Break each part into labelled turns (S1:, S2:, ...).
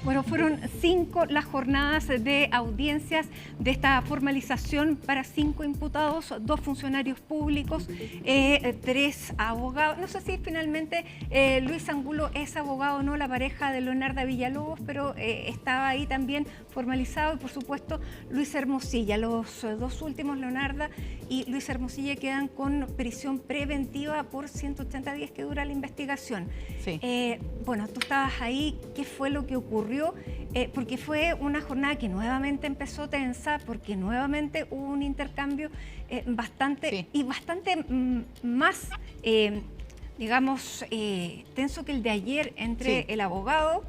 S1: Bueno, fueron 5 las jornadas de audiencias de esta formalización para 5 imputados, 2 funcionarios públicos, 3 abogados. No sé si finalmente Luis Angulo es abogado o no, la pareja de Leonarda Villalobos, pero estaba ahí también formalizado, y por supuesto Luis Hermosilla. Los 2 últimos, Leonarda y Luis Hermosilla, quedan con prisión preventiva por 180 días que dura la investigación.
S2: Sí.
S1: Bueno, tú estabas ahí, ¿qué fue lo que ocurrió? Porque fue una jornada que nuevamente empezó tensa, porque nuevamente hubo un intercambio bastante más, digamos, tenso que el de ayer entre el abogado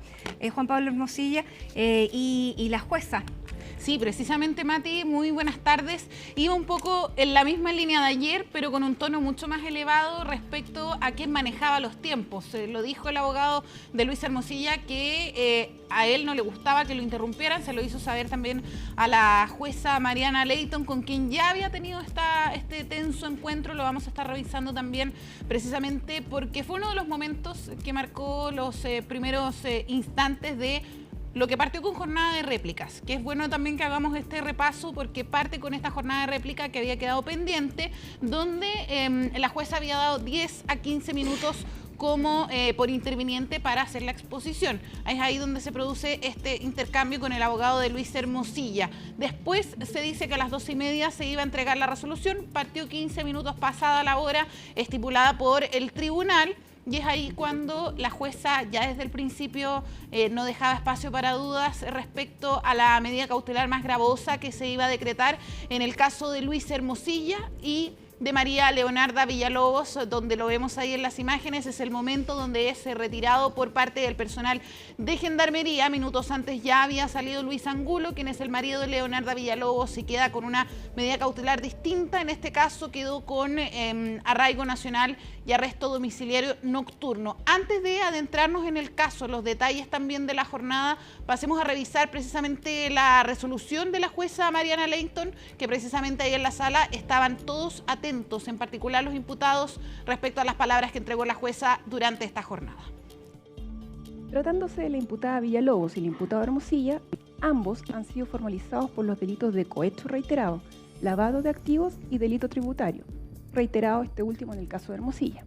S1: Juan Pablo Hermosilla y la jueza.
S2: Sí, precisamente, Mati, muy buenas tardes. Iba un poco en la misma línea de ayer, pero con un tono mucho más elevado respecto a quién manejaba los tiempos. Lo dijo el abogado de Luis Hermosilla, que a él no le gustaba que lo interrumpieran. Se lo hizo saber también a la jueza Mariana Leighton, con quien ya había tenido este tenso encuentro. Lo vamos a estar revisando también, precisamente porque fue uno de los momentos que marcó los primeros instantes de lo que partió con jornada de réplicas, que es bueno también que hagamos este repaso, porque parte con esta jornada de réplica que había quedado pendiente, donde la jueza había dado 10 a 15 minutos como por interviniente para hacer la exposición. Es ahí donde se produce este intercambio con el abogado de Luis Hermosilla. Después se dice que a las 12:30 se iba a entregar la resolución, partió 15 minutos pasada la hora estipulada por el tribunal. Y es ahí cuando la jueza ya desde el principio no dejaba espacio para dudas respecto a la medida cautelar más gravosa que se iba a decretar en el caso de Luis Hermosilla y de María Leonarda Villalobos, donde lo vemos ahí en las imágenes. Es el momento donde es retirado por parte del personal de Gendarmería. Minutos antes ya había salido Luis Angulo, quien es el marido de Leonarda Villalobos, y queda con una medida cautelar distinta. En este caso quedó con arraigo nacional y arresto domiciliario nocturno. Antes de adentrarnos en el caso, los detalles también de la jornada, pasemos a revisar precisamente la resolución de la jueza Mariana Leighton, que precisamente ahí en la sala estaban todos atentos, en particular los imputados, respecto a las palabras que entregó la jueza durante esta jornada.
S3: Tratándose de la imputada Villalobos y el imputado Hermosilla, ambos han sido formalizados por los delitos de cohecho reiterado, lavado de activos y delito tributario, reiterado este último en el caso de Hermosilla.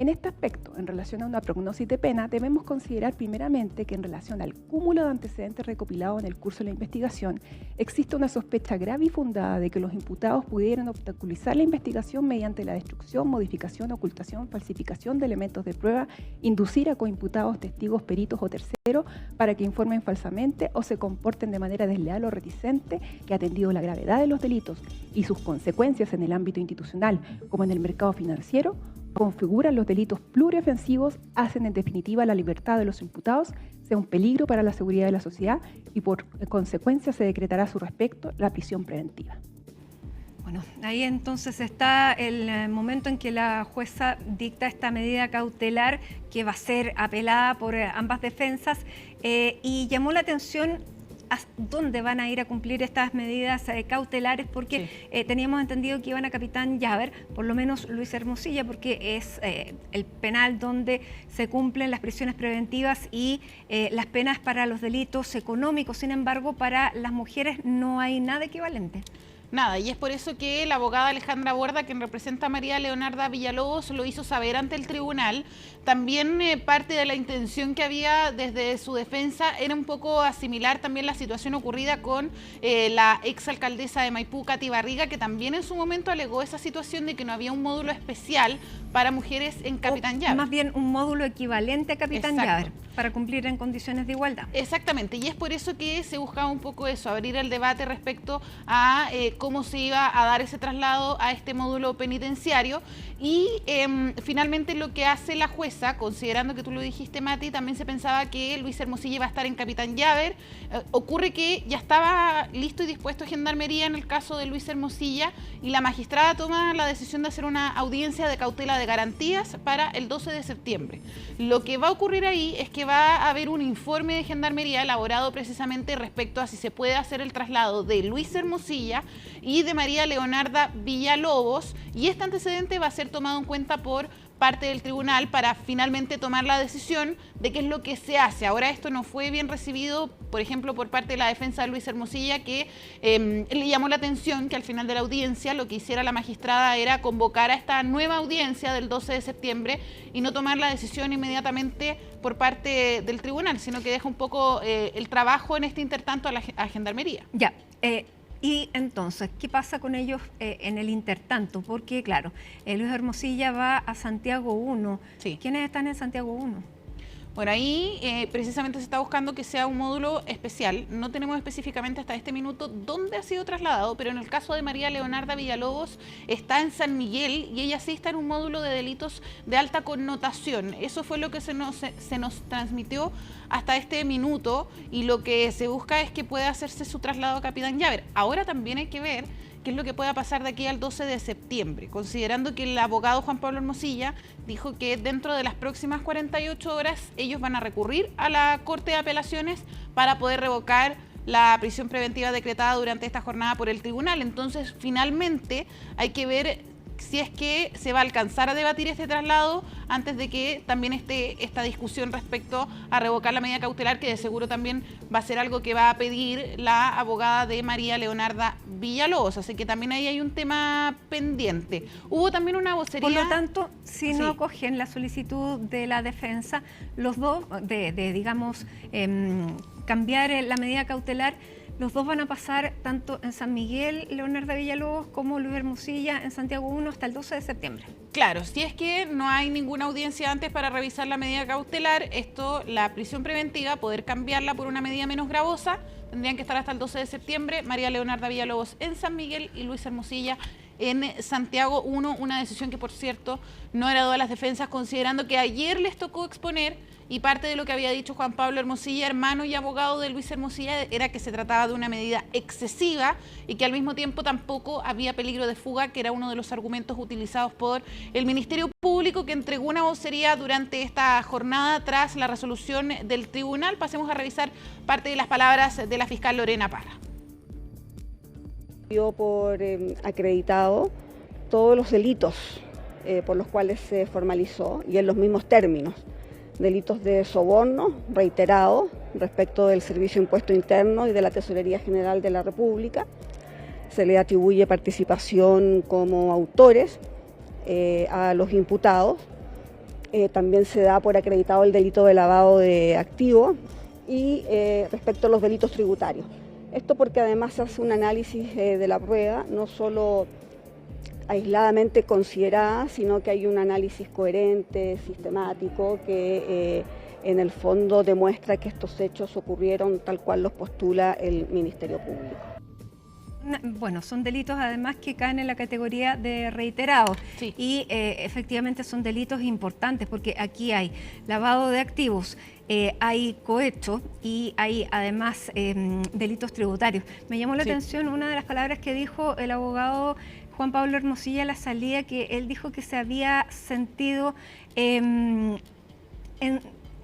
S3: En este aspecto, en relación a una prognosis de pena, debemos considerar primeramente que en relación al cúmulo de antecedentes recopilados en el curso de la investigación, existe una sospecha grave y fundada de que los imputados pudieran obstaculizar la investigación mediante la destrucción, modificación, ocultación, falsificación de elementos de prueba, inducir a coimputados, testigos, peritos o terceros para que informen falsamente o se comporten de manera desleal o reticente, que atendido la gravedad de los delitos y sus consecuencias en el ámbito institucional como en el mercado financiero, configuran los delitos pluriofensivos, hacen en definitiva la libertad de los imputados sea un peligro para la seguridad de la sociedad y por consecuencia se decretará a su respecto la prisión preventiva.
S1: Bueno, ahí entonces está el momento en que la jueza dicta esta medida cautelar que va a ser apelada por ambas defensas y llamó la atención a dónde van a ir a cumplir estas medidas cautelares, porque teníamos entendido que iban a Capitán Llaver, por lo menos Luis Hermosilla, porque es el penal donde se cumplen las prisiones preventivas y las penas para los delitos económicos. Sin embargo, para las mujeres no hay nada equivalente.
S2: Nada, y es por eso que la abogada Alejandra Borda, quien representa a María Leonarda Villalobos, lo hizo saber ante el tribunal. También parte de la intención que había desde su defensa era un poco asimilar también la situación ocurrida con la exalcaldesa de Maipú, Katy Barriga, que también en su momento alegó esa situación de que no había un módulo especial para mujeres en Capitán Llaver.
S1: Más bien un módulo equivalente a Capitán Llaver, para cumplir en condiciones de igualdad.
S2: Exactamente, y es por eso que se buscaba un poco eso, abrir el debate respecto a cómo se iba a dar ese traslado a este módulo penitenciario. Y finalmente lo que hace la jueza, considerando que tú lo dijiste, Mati, también se pensaba que Luis Hermosilla iba a estar en Capitán Llaver. Ocurre que ya estaba listo y dispuesto Gendarmería en el caso de Luis Hermosilla y la magistrada toma la decisión de hacer una audiencia de cautela de garantías para el 12 de septiembre. Lo que va a ocurrir ahí es que va a haber un informe de Gendarmería elaborado precisamente respecto a si se puede hacer el traslado de Luis Hermosilla y de María Leonarda Villalobos, y este antecedente va a ser tomado en cuenta por parte del tribunal para finalmente tomar la decisión de qué es lo que se hace. Ahora esto no fue bien recibido, por ejemplo, por parte de la defensa de Luis Hermosilla, que le llamó la atención que al final de la audiencia lo que hiciera la magistrada era convocar a esta nueva audiencia del 12 de septiembre y no tomar la decisión inmediatamente por parte del tribunal, sino que deja un poco el trabajo en este intertanto a Gendarmería.
S1: Ya. Y entonces, ¿qué pasa con ellos en el intertanto? Porque, claro, Luis Hermosilla va a Santiago 1.
S2: Sí.
S1: ¿Quiénes están en Santiago 1?
S2: Bueno, ahí precisamente se está buscando que sea un módulo especial. No tenemos específicamente hasta este minuto dónde ha sido trasladado, pero en el caso de María Leonarda Villalobos está en San Miguel y ella sí está en un módulo de delitos de alta connotación. Eso fue lo que se nos transmitió hasta este minuto y lo que se busca es que pueda hacerse su traslado a Capitán Llaver. Ahora también hay que ver qué es lo que pueda pasar de aquí al 12 de septiembre, considerando que el abogado Juan Pablo Hermosilla dijo que dentro de las próximas 48 horas ellos van a recurrir a la Corte de Apelaciones para poder revocar la prisión preventiva decretada durante esta jornada por el tribunal. Entonces, finalmente hay que ver si es que se va a alcanzar a debatir este traslado antes de que también esté esta discusión respecto a revocar la medida cautelar, que de seguro también va a ser algo que va a pedir la abogada de María Leonarda Villalobos. Así que también ahí hay un tema pendiente. Hubo también una vocería...
S1: Por lo tanto, si no acogen la solicitud de la defensa, los dos, digamos, cambiar la medida cautelar, los dos van a pasar tanto en San Miguel, Leonarda Villalobos, como Luis Hermosilla en Santiago 1 hasta el 12 de septiembre.
S2: Claro, si es que no hay ninguna audiencia antes para revisar la medida cautelar, la prisión preventiva, poder cambiarla por una medida menos gravosa, tendrían que estar hasta el 12 de septiembre, María Leonarda Villalobos en San Miguel y Luis Hermosilla en Santiago 1, una decisión que, por cierto, no agradó a las defensas, considerando que ayer les tocó exponer, y parte de lo que había dicho Juan Pablo Hermosilla, hermano y abogado de Luis Hermosilla, era que se trataba de una medida excesiva y que al mismo tiempo tampoco había peligro de fuga, que era uno de los argumentos utilizados por el Ministerio Público, que entregó una vocería durante esta jornada tras la resolución del tribunal. Pasemos a revisar parte de las palabras de la fiscal Lorena Parra.
S4: Dio por acreditado todos los delitos por los cuales se formalizó y en los mismos términos. Delitos de soborno reiterado respecto del Servicio de Impuesto Interno y de la Tesorería General de la República. Se le atribuye participación como autores a los imputados. También se da por acreditado el delito de lavado de activos y respecto a los delitos tributarios. Esto porque además se hace un análisis de la prueba, no solo aisladamente considerada, sino que hay un análisis coherente, sistemático, que en el fondo demuestra que estos hechos ocurrieron tal cual los postula el Ministerio Público.
S1: Bueno, son delitos además que caen en la categoría de reiterados.
S2: Sí.
S1: Y efectivamente son delitos importantes porque aquí hay lavado de activos, hay cohecho y hay además delitos tributarios. Me llamó la atención una de las palabras que dijo el abogado Juan Pablo Hermosilla a la salida, que él dijo que se había sentido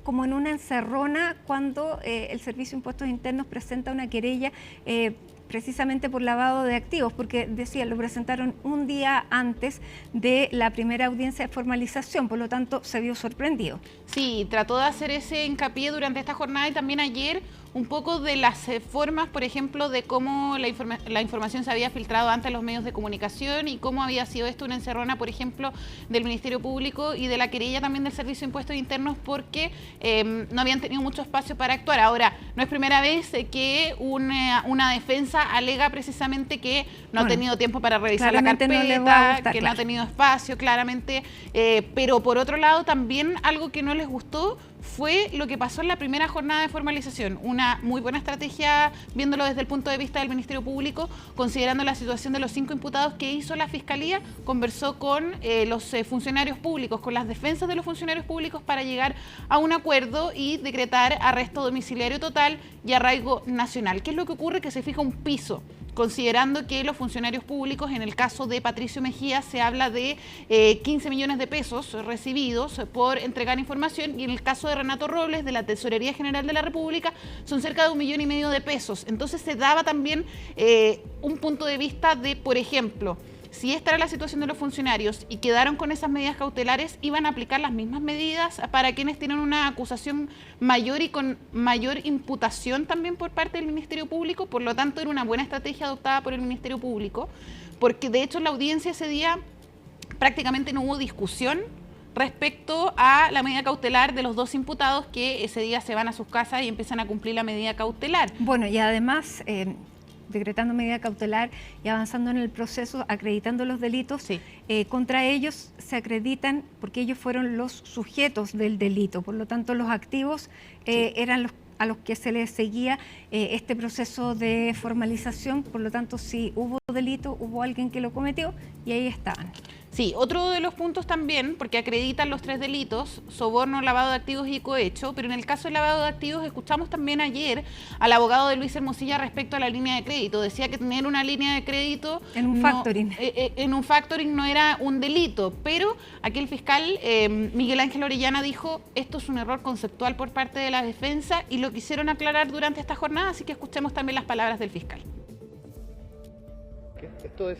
S1: como en una encerrona cuando el Servicio de Impuestos Internos presenta una querella precisamente por lavado de activos, porque decía, lo presentaron un día antes de la primera audiencia de formalización, por lo tanto se vio sorprendido.
S2: Sí, trató de hacer ese hincapié durante esta jornada y también ayer un poco de las formas, por ejemplo, de cómo la información se había filtrado ante los medios de comunicación y cómo había sido esto una encerrona, por ejemplo, del Ministerio Público y de la querella también del Servicio de Impuestos Internos, porque no habían tenido mucho espacio para actuar. Ahora, no es primera vez que una defensa alega precisamente que no ha tenido tiempo para revisar la carpeta,
S1: no le va a gustar,
S2: que no ha tenido espacio, claramente, pero por otro lado también algo que no les gustó fue lo que pasó en la primera jornada de formalización. Una muy buena estrategia, viéndolo desde el punto de vista del Ministerio Público, considerando la situación de los 5 imputados que hizo la Fiscalía, conversó con los funcionarios públicos, con las defensas de los funcionarios públicos para llegar a un acuerdo y decretar arresto domiciliario total y arraigo nacional. ¿Qué es lo que ocurre? Que se fija un piso, considerando que los funcionarios públicos, en el caso de Patricio Mejía, se habla de 15 millones de pesos recibidos por entregar información, y en el caso de Renato Robles, de la Tesorería General de la República, son cerca de 1,5 millones de pesos. Entonces se daba también un punto de vista de, por ejemplo, si esta era la situación de los funcionarios y quedaron con esas medidas cautelares, iban a aplicar las mismas medidas para quienes tienen una acusación mayor y con mayor imputación también por parte del Ministerio Público. Por lo tanto, era una buena estrategia adoptada por el Ministerio Público, porque de hecho en la audiencia ese día prácticamente no hubo discusión respecto a la medida cautelar de los 2 imputados que ese día se van a sus casas y empiezan a cumplir la medida cautelar.
S1: Bueno, y además, decretando medida cautelar y avanzando en el proceso, acreditando los delitos,
S2: Sí.
S1: Contra ellos se acreditan porque ellos fueron los sujetos del delito, por lo tanto los activos eran los a los que se les seguía este proceso de formalización, por lo tanto si hubo delito, hubo alguien que lo cometió y ahí estaban.
S2: Sí, otro de los puntos también, porque acreditan los 3 delitos, soborno, lavado de activos y cohecho, pero en el caso del lavado de activos escuchamos también ayer al abogado de Luis Hermosilla respecto a la línea de crédito. Decía que tener una línea de crédito
S1: en un factoring.
S2: En un factoring no era un delito, pero aquí el fiscal Miguel Ángel Orellana dijo esto es un error conceptual por parte de la defensa y lo quisieron aclarar durante esta jornada, así que escuchemos también las palabras del fiscal.
S5: Esto es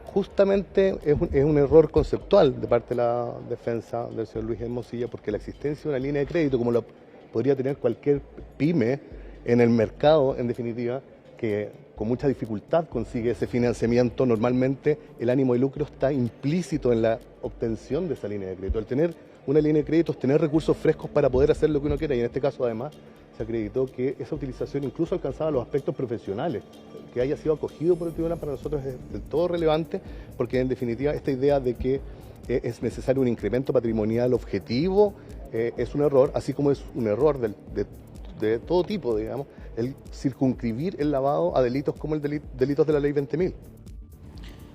S5: justamente es un error conceptual de parte de la defensa del señor Luis Hermosilla, porque la existencia de una línea de crédito, como lo podría tener cualquier pyme en el mercado, en definitiva, que con mucha dificultad consigue ese financiamiento, normalmente el ánimo de lucro está implícito en la obtención de esa línea de crédito. Al tener una línea de crédito es tener recursos frescos para poder hacer lo que uno quiera, y en este caso además se acreditó que esa utilización incluso alcanzaba los aspectos profesionales. Que haya sido acogido por el tribunal para nosotros es del todo relevante, porque en definitiva esta idea de que es necesario un incremento patrimonial objetivo es un error, así como es un error de todo tipo, digamos, el circunscribir el lavado a delitos como el delitos de la ley 20.000.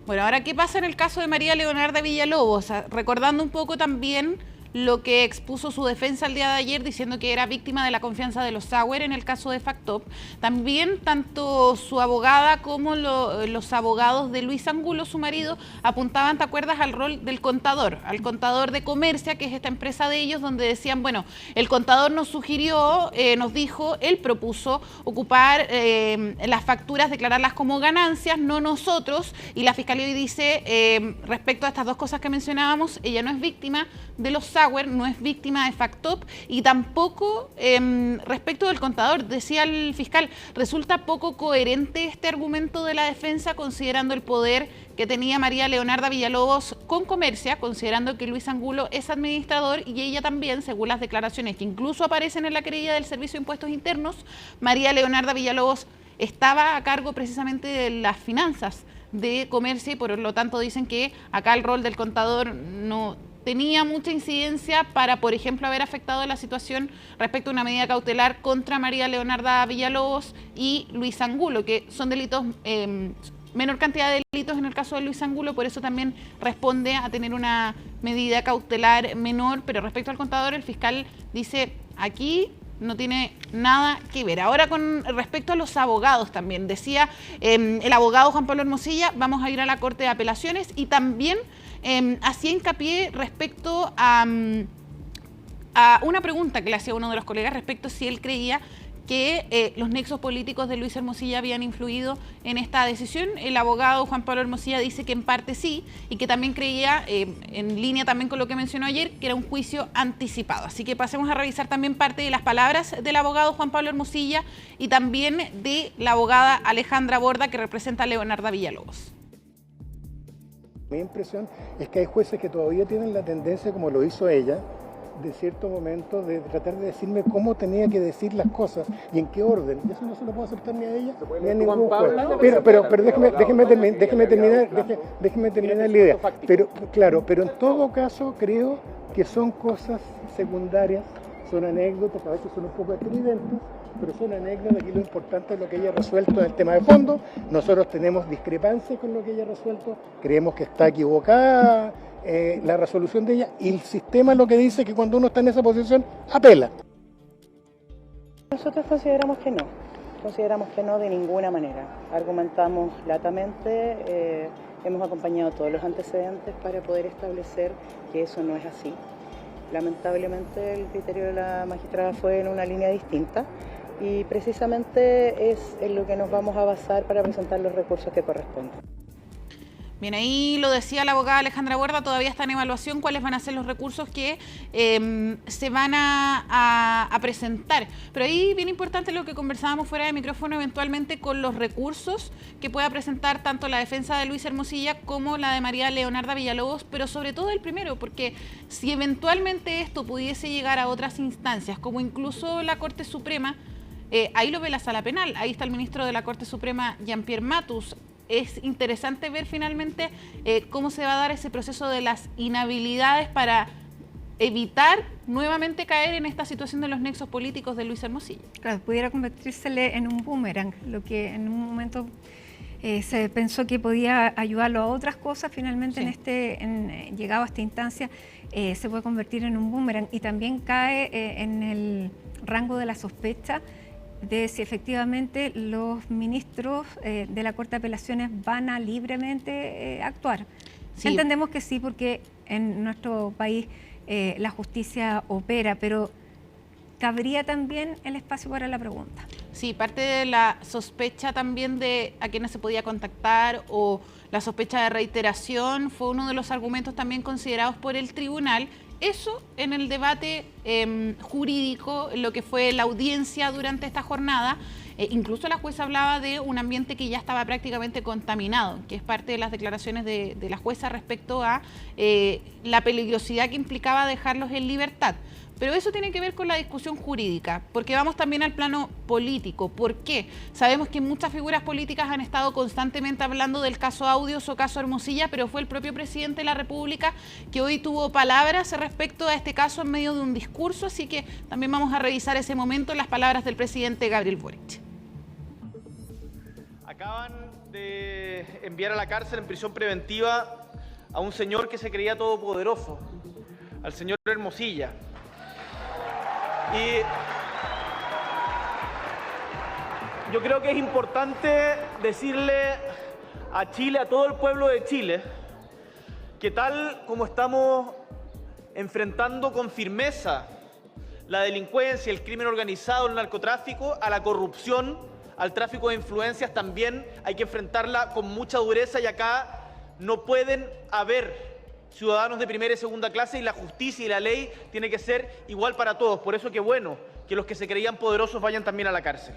S2: Bueno, ahora, ¿qué pasa en el caso de María Leonarda Villalobos? Recordando un poco también lo que expuso su defensa el día de ayer, diciendo que era víctima de la confianza de los Sauer en el caso de Factop. También tanto su abogada como los abogados de Luis Angulo, su marido, apuntaban, ¿te acuerdas?, al rol del contador, al contador de Comercia, que es esta empresa de ellos, donde decían, bueno, el contador nos sugirió, nos dijo, él propuso ocupar las facturas, declararlas como ganancias, no nosotros, y la Fiscalía hoy dice, respecto a estas 2 cosas que mencionábamos, ella no es víctima de los Sauer, no es víctima de Factop, y tampoco respecto del contador, decía el fiscal, resulta poco coherente este argumento de la defensa considerando el poder que tenía María Leonarda Villalobos con Comercia, considerando que Luis Angulo es administrador y ella también, según las declaraciones que incluso aparecen en la querella del Servicio de Impuestos Internos, María Leonarda Villalobos estaba a cargo precisamente de las finanzas de Comercia y por lo tanto dicen que acá el rol del contador no tenía mucha incidencia para, por ejemplo, haber afectado la situación respecto a una medida cautelar contra María Leonarda Villalobos y Luis Angulo, que son delitos, menor cantidad de delitos en el caso de Luis Angulo, por eso también responde a tener una medida cautelar menor, pero respecto al contador, el fiscal dice, aquí no tiene nada que ver. Ahora, con respecto a los abogados también, decía el abogado Juan Pablo Hermosilla, vamos a ir a la Corte de Apelaciones y también hacía hincapié respecto a una pregunta que le hacía uno de los colegas respecto a si él creía que los nexos políticos de Luis Hermosilla habían influido en esta decisión. El abogado Juan Pablo Hermosilla dice que en parte sí y que también creía, en línea también con lo que mencionó ayer, que era un juicio anticipado. Así que pasemos a revisar también parte de las palabras del abogado Juan Pablo Hermosilla y también de la abogada Alejandra Borda, que representa a Leonarda Villalobos.
S6: Mi impresión es que hay jueces que todavía tienen la tendencia, como lo hizo ella, de cierto momento, de tratar de decirme cómo tenía que decir las cosas y en qué orden. Y eso no se lo puedo aceptar ni a ella ni a ningún juez. Pero déjeme terminar la idea. Pero claro, pero en todo caso creo que son cosas secundarias, son anécdotas, a veces son un poco estridentes, pero son anécdotas. Aquí lo importante es lo que ella ha resuelto en el tema de fondo. Nosotros tenemos discrepancias con lo que ella ha resuelto, creemos que está equivocada la resolución de ella, y el sistema lo que dice que cuando uno está en esa posición, apela.
S7: Nosotros consideramos que no de ninguna manera. Argumentamos latamente, hemos acompañado todos los antecedentes para poder establecer que eso no es así. Lamentablemente el criterio de la magistrada fue en una línea distinta y precisamente es en lo que nos vamos a basar para presentar los recursos que corresponden.
S2: Bien, ahí lo decía la abogada Alejandra Borda, todavía está en evaluación cuáles van a ser los recursos que se van a presentar. Pero ahí bien importante lo que conversábamos fuera de micrófono, eventualmente con los recursos que pueda presentar tanto la defensa de Luis Hermosilla como la de María Leonarda Villalobos, pero sobre todo el primero, porque si eventualmente esto pudiese llegar a otras instancias, como incluso la Corte Suprema, ahí lo ve la Sala Penal, ahí está el ministro de la Corte Suprema, Jean-Pierre Matus. Es interesante ver finalmente cómo se va a dar ese proceso de las inhabilidades para evitar nuevamente caer en esta situación de los nexos políticos de Luis Hermosilla.
S1: Claro, pudiera convertírsele en un boomerang, lo que en un momento se pensó que podía ayudarlo a otras cosas, finalmente sí. Llegado a esta instancia se puede convertir en un boomerang y también cae en el rango de la sospecha de si efectivamente los ministros de la Corte de Apelaciones van a libremente actuar. Sí. Entendemos que sí, porque en nuestro país la justicia opera, pero cabría también el espacio para la pregunta.
S2: Sí, parte de la sospecha también de a quiénes se podía contactar o la sospecha de reiteración fue uno de los argumentos también considerados por el tribunal. Eso en el debate jurídico, lo que fue la audiencia durante esta jornada, incluso la jueza hablaba de un ambiente que ya estaba prácticamente contaminado, que es parte de las declaraciones de la jueza respecto a la peligrosidad que implicaba dejarlos en libertad. Pero eso tiene que ver con la discusión jurídica, porque vamos también al plano político. ¿Por qué? Sabemos que muchas figuras políticas han estado constantemente hablando del caso Audios o caso Hermosilla, pero fue el propio presidente de la República que hoy tuvo palabras respecto a este caso en medio de un discurso, así que también vamos a revisar ese momento, las palabras del presidente Gabriel Boric.
S8: Acaban de enviar a la cárcel en prisión preventiva a un señor que se creía todopoderoso, al señor Hermosilla. Y yo creo que es importante decirle a Chile, a todo el pueblo de Chile, que tal como estamos enfrentando con firmeza la delincuencia, el crimen organizado, el narcotráfico, a la corrupción, al tráfico de influencias, también hay que enfrentarla con mucha dureza y acá no pueden haber ciudadanos de primera y segunda clase y la justicia y la ley tiene que ser igual para todos. Por eso que bueno que los que se creían poderosos vayan también a la cárcel.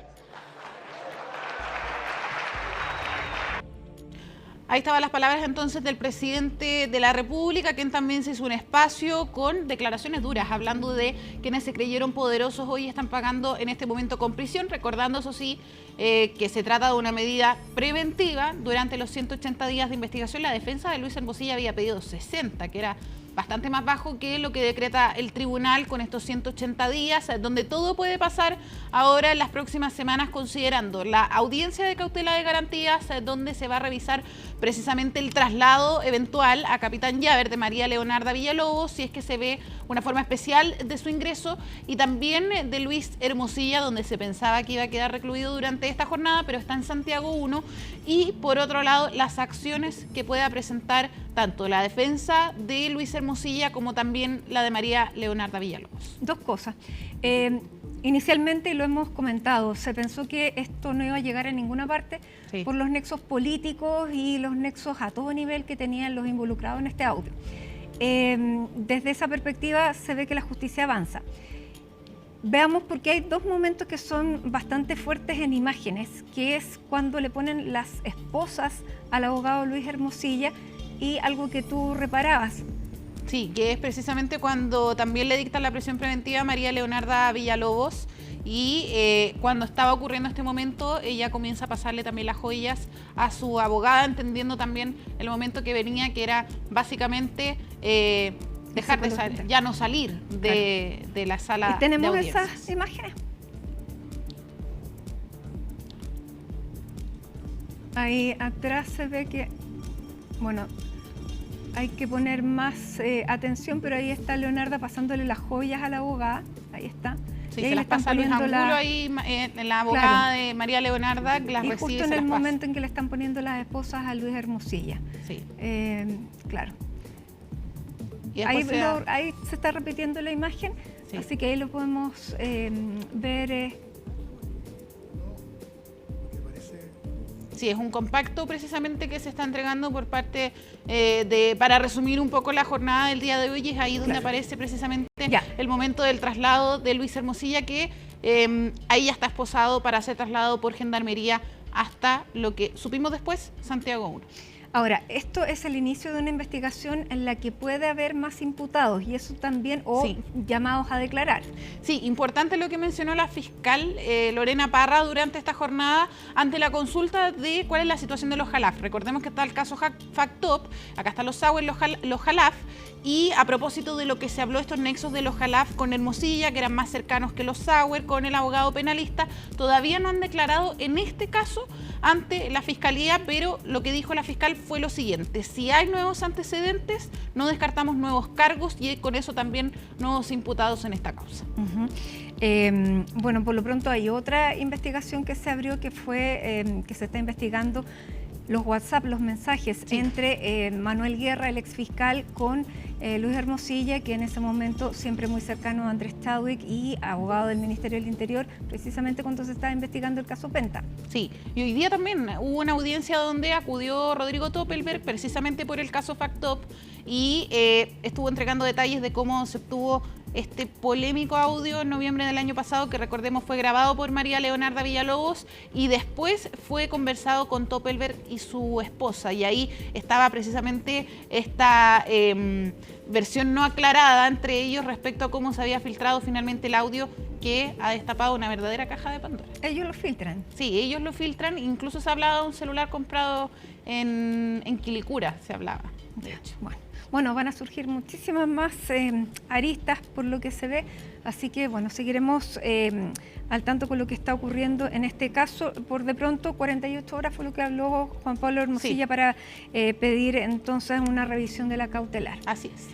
S2: Ahí estaban las palabras entonces del presidente de la República, quien también se hizo un espacio con declaraciones duras, hablando de quienes se creyeron poderosos hoy están pagando en este momento con prisión, recordando eso sí que se trata de una medida preventiva. Durante los 180 días de investigación la defensa de Luis Hermosilla había pedido 60, que era bastante más bajo que lo que decreta el tribunal con estos 180 días, donde todo puede pasar ahora en las próximas semanas, considerando la audiencia de cautela de garantías, donde se va a revisar precisamente el traslado eventual a Capitán Llaver de María Leonarda Villalobos, si es que se ve una forma especial de su ingreso, y también de Luis Hermosilla, donde se pensaba que iba a quedar recluido durante esta jornada, pero está en Santiago 1, y por otro lado las acciones que pueda presentar tanto la defensa de Luis Hermosilla como también la de María Leonarda Villalobos.
S1: Dos cosas. Inicialmente, y lo hemos comentado, se pensó que esto no iba a llegar a ninguna parte por los nexos políticos y los nexos a todo nivel que tenían los involucrados en este audio. Desde esa perspectiva se ve que la justicia avanza. Veamos, porque hay dos momentos que son bastante fuertes en imágenes, que es cuando le ponen las esposas al abogado Luis Hermosilla y algo que tú reparabas.
S2: Sí, que es precisamente cuando también le dictan la prisión preventiva a María Leonarda Villalobos y cuando estaba ocurriendo este momento ella comienza a pasarle también las joyas a su abogada, entendiendo también el momento que venía, que era básicamente dejar de salir, ya no salir de la sala de audiencias.
S1: ¿Y tenemos esas imágenes? Ahí atrás se ve que, bueno, hay que poner más atención, pero ahí está Leonarda pasándole las joyas a la abogada. Ahí está.
S2: Sí, y ahí se las pasa Luis Angulo ahí, la abogada de María Leonarda, que las
S1: y
S2: recibe.
S1: Justo en el momento en que le están poniendo las esposas a Luis Hermosilla.
S2: Sí.
S1: Claro.
S2: Y
S1: ahí se está repitiendo la imagen, sí. Así que ahí lo podemos ver.
S2: Sí, es un compacto precisamente que se está entregando por parte para resumir un poco la jornada del día de hoy, es ahí donde aparece precisamente el momento del traslado de Luis Hermosilla, que ahí ya está esposado para ser trasladado por Gendarmería hasta lo que supimos después, Santiago 1.
S1: Ahora, esto es el inicio de una investigación en la que puede haber más imputados y eso también, o llamados a declarar.
S2: Sí, importante lo que mencionó la fiscal Lorena Parra durante esta jornada ante la consulta de cuál es la situación de los Jalaf. Recordemos que está el caso Factop, acá están los Sauer, los Jalaf, y a propósito de lo que se habló, estos nexos de los Jalaf con Hermosilla, que eran más cercanos que los Sauer, con el abogado penalista, todavía no han declarado en este caso ante la fiscalía, pero lo que dijo la fiscal fue lo siguiente: si hay nuevos antecedentes, no descartamos nuevos cargos y con eso también nuevos imputados en esta causa.
S1: Bueno, por lo pronto hay otra investigación que se abrió, que fue que se está investigando los WhatsApp, los mensajes entre Manuel Guerra, el exfiscal, con Luis Hermosilla, que en ese momento siempre muy cercano a Andrés Chadwick y abogado del Ministerio del Interior, precisamente cuando se estaba investigando el caso Penta.
S2: Sí, y hoy día también hubo una audiencia donde acudió Rodrigo Toppelberg precisamente por el caso Factop y estuvo entregando detalles de cómo se obtuvo este polémico audio en noviembre del año pasado, que recordemos fue grabado por María Leonarda Villalobos y después fue conversado con Toppelberg y su esposa, y ahí estaba precisamente esta versión no aclarada entre ellos respecto a cómo se había filtrado finalmente el audio, que ha destapado una verdadera caja de Pandora.
S1: ¿Ellos lo filtran?
S2: Sí, ellos lo filtran, incluso se hablaba de un celular comprado en Quilicura, se hablaba, de hecho.
S1: Bueno, van a surgir muchísimas más aristas por lo que se ve, así que bueno, seguiremos al tanto con lo que está ocurriendo en este caso. Por de pronto, 48 horas fue lo que habló Juan Pablo Hermosilla para pedir entonces una revisión de la cautelar.
S2: Así es.